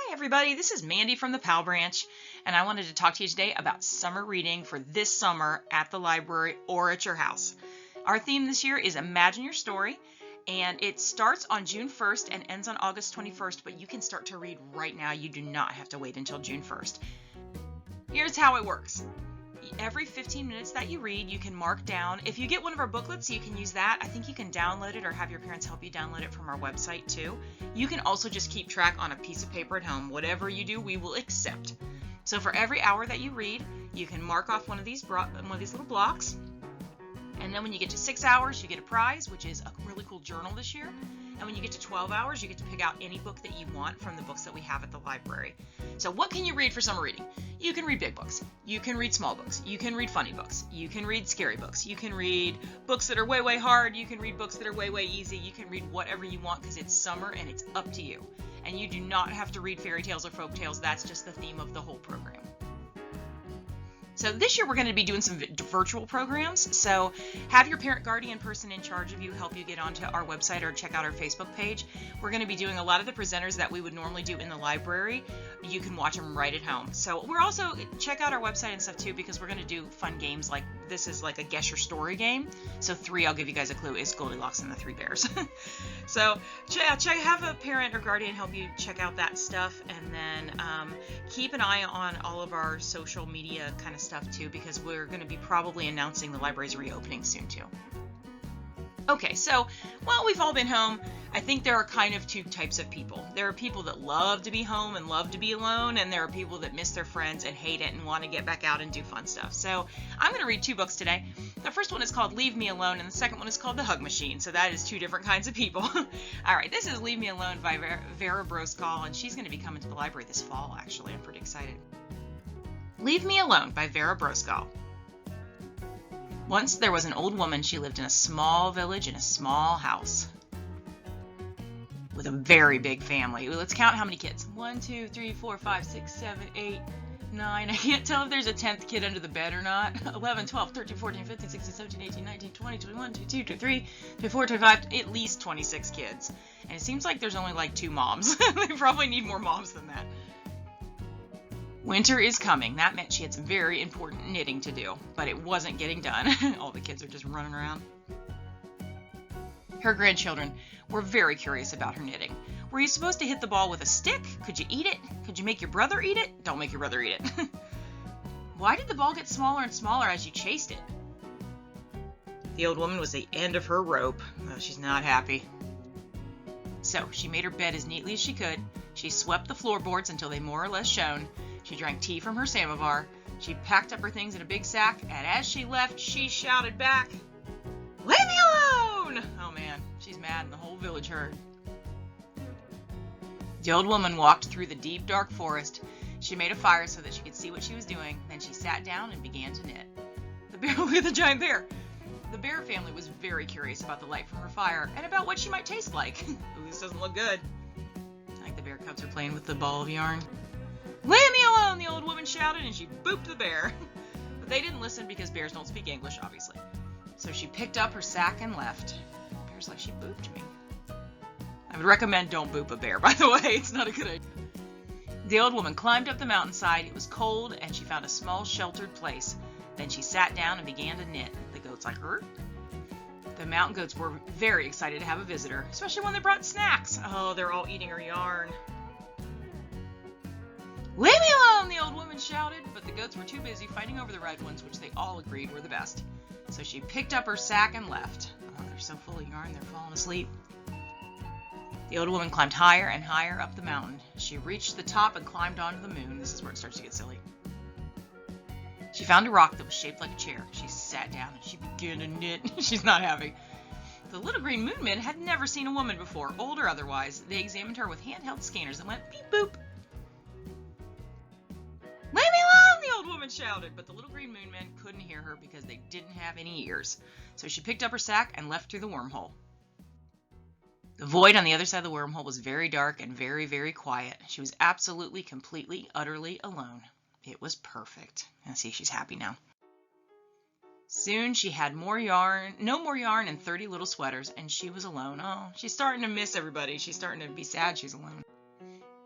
Hi everybody, this is Mandy from the Powell branch, and I wanted to talk to you today about summer reading for this summer at the library or at your house. Our theme this year is Imagine Your Story, and it starts on June 1st and ends on August 21st, but you can start to read right now. You do not have to wait until June 1st. Here's how it works. Every 15 minutes that you read, you can mark down. If you get one of our booklets, you can use that. I think you can download it or have your parents help you download it from our website too. You can also just keep track on a piece of paper at home. Whatever you do, we will accept. So for every hour that you read, you can mark off one of these little blocks. And then when you get to 6 hours, you get a prize, which is a really cool journal this year. And when you get to 12 hours, you get to pick out any book that you want from the books that we have at the library. So what can you read for summer reading? You can read big books. You can read small books. You can read funny books. You can read scary books. You can read books that are way, way hard. You can read books that are way, way easy. You can read whatever you want because it's summer and it's up to you. And you do not have to read fairy tales or folk tales. That's just the theme of the whole program. So this year we're going to be doing some virtual programs. So have your parent guardian person in charge of you help you get onto our website or check out our Facebook page. We're going to be doing a lot of the presenters that we would normally do in the library. You can watch them right at home. So we're also, check out our website and stuff too, because we're going to do fun games like this is like a guess your story game. So 3, I'll give you guys a clue, is Goldilocks and the 3 Bears. So have a parent or guardian help you check out that stuff, and then keep an eye on all of our social media kind of stuff too, because we're going to be probably announcing the library's reopening soon too. Okay, so while we've all been home, I think there are kind of 2 types of people. There are people that love to be home and love to be alone, and there are people that miss their friends and hate it and want to get back out and do fun stuff. So I'm going to read 2 books today. The first one is called Leave Me Alone, and the second one is called The Hug Machine. So that is 2 different kinds of people. All right, this is Leave Me Alone by Vera Brosgol, and she's going to be coming to the library this fall, actually. I'm pretty excited. Leave Me Alone by Vera Brosgol. Once there was an old woman. She lived in a small village in a small house with a very big family. Let's count how many kids. 1, 2, 3, 4, 5, 6, 7, 8, 9. I can't tell if there's a 10th kid under the bed or not. 11, 12, 13, 14, 15, 16, 17, 18, 19, 20, 21, 22, 23, 24, 25, at least 26 kids. And it seems like there's only like 2 moms. They probably need more moms than that. Winter is coming. That meant she had some very important knitting to do, but it wasn't getting done. All the kids are just running around. Her grandchildren were very curious about her knitting. Were you supposed to hit the ball with a stick? Could you eat it? Could you make your brother eat it? Don't make your brother eat it. Why did the ball get smaller and smaller as you chased it? The old woman was the end of her rope. Oh, she's not happy. So she made her bed as neatly as she could. She swept the floorboards until they more or less shone. She drank tea from her samovar. She packed up her things in a big sack, and as she left, she shouted back, "Leave me alone!" Oh man, she's mad, and the whole village heard. The old woman walked through the deep, dark forest. She made a fire so that she could see what she was doing. Then she sat down and began to knit. The bear, look at the giant bear. The bear family was very curious about the light from her fire and about what she might taste like. Ooh, this doesn't look good. I think the bear cubs are playing with the ball of yarn. "Leave me alone!" the old woman shouted, and she booped the bear. But they didn't listen because bears don't speak English, obviously. So she picked up her sack and left. The bear's like, she booped me. I would recommend don't boop a bear, by the way. It's not a good idea. The old woman climbed up the mountainside. It was cold, and she found a small sheltered place. Then she sat down and began to knit. The goats like her. The mountain goats were very excited to have a visitor, especially when they brought snacks. Oh, they're all eating her yarn. "Leave me alone!" the old woman shouted, but the goats were too busy fighting over the red ones, which they all agreed were the best. So she picked up her sack and left. Oh, they're so full of yarn, they're falling asleep. The old woman climbed higher and higher up the mountain. She reached the top and climbed onto the moon. This is where it starts to get silly. She found a rock that was shaped like a chair. She sat down and she began to knit. She's not happy. The little green moon men had never seen a woman before, old or otherwise. They examined her with handheld scanners and went beep boop. "Leave me alone!" the old woman shouted, but the little green moon men couldn't hear her because they didn't have any ears. So she picked up her sack and left through the wormhole. The void on the other side of the wormhole was very dark and very, very quiet. She was absolutely, completely, utterly alone. It was perfect. And see, she's happy now. Soon she had no more yarn and 30 little sweaters, and she was alone. Oh, she's starting to miss everybody. She's starting to be sad she's alone.